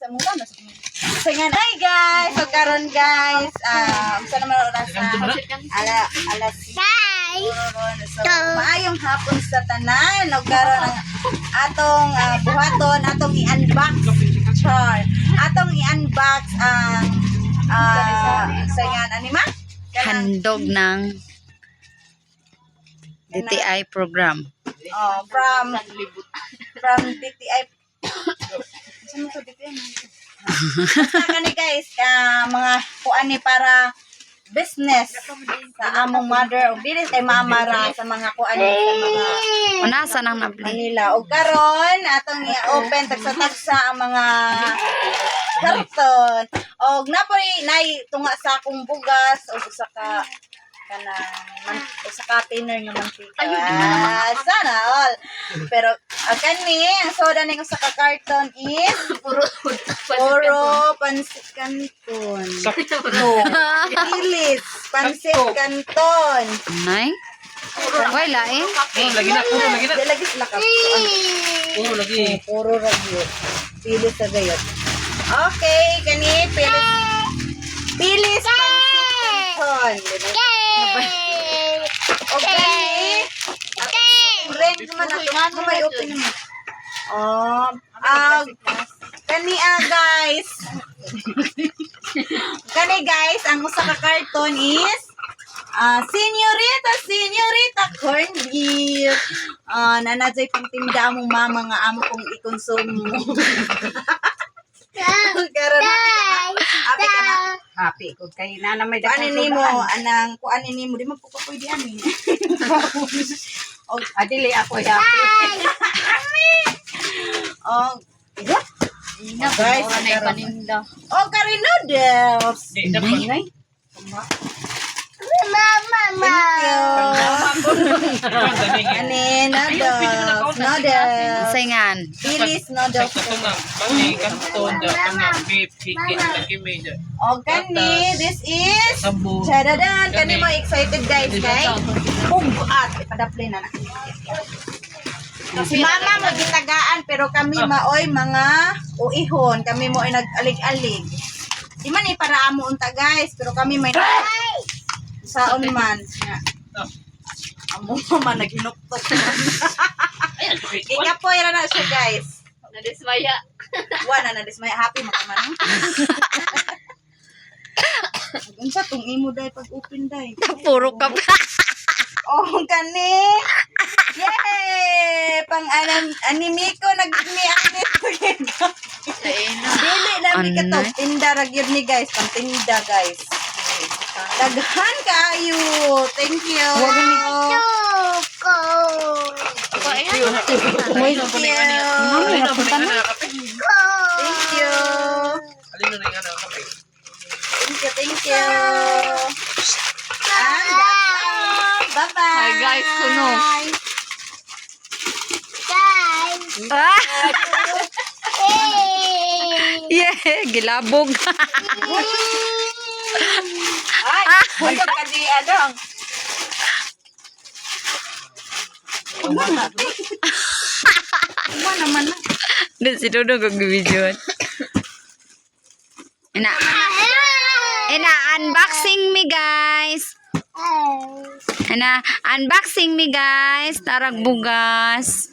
sa mula na sa so nga hi guys, so karon guys, unsa naman oras sa alas 6. So maayong hapon sa tanan, ug karon ang atong buhaton, atong i-unbox char. Atong i-unbox ang sa nga anima handog ng DTI program. From DTI. Saan to DTI? Basta gani guys, mga kuan ni para business sa among mother o dili kay mama ra sa mga kuan sa mga Unasa nang nabli? Manila. O karon atong i-open tagsa-tagsa ang mga karton. Og napoy nay tunga sa akong bugas o sa ka sa container ng mantika. Sana all. Pero kani ang soda ning sa karton is puro pansit canton. Ilis pansit canton. Nay? Why lain? Lagi na. Lagi sila ka. Puro lagi. Pilis sa gayot. Okay, kani pilis pansit canton. Okay. Red naman ako. May open naman. Kani guys. Kani guys, ang usa ka karton is Señorita corn beef. Nanadjay pang tinda among mama nga amo kong i-consume. Karon happy ka na? Happy ko kay nana may Kuan ni mo anang kuan ni mo di man po pwede ani. adili ako happy. Guys, paninda. curry noodles. Nay. Ani noodles. Saingan. Bilis noodles. Kani, this is chadadan. Kani mo excited guys, kay bugat ipadaplay na. Si mama mo gitagaan pero kami maoy mga uihon, kami mo ay nag-alig-alig. Di man para amo unta guys, pero kami may saon man. Amo man naghinuktok. Ikapoy ra na siya guys. Nadismaya. Wala na dismay happy makaman. Unsa tong imo dai pag open dai? Puro ka pa. Kani. Yay! Anime ko nag-anime ko yun. Dili na mi kato. Tinda ra gyud ni guys. Pang tinda guys. Daghan kayo. Thank you. Thank you. Thank you. Bye-bye. Hi guys, kuno. Yeah, gilabog. Ay, ka di adong. Naman na. Di si Dodo kag video. Unboxing me guys. Unboxing me guys. Tarag bugas.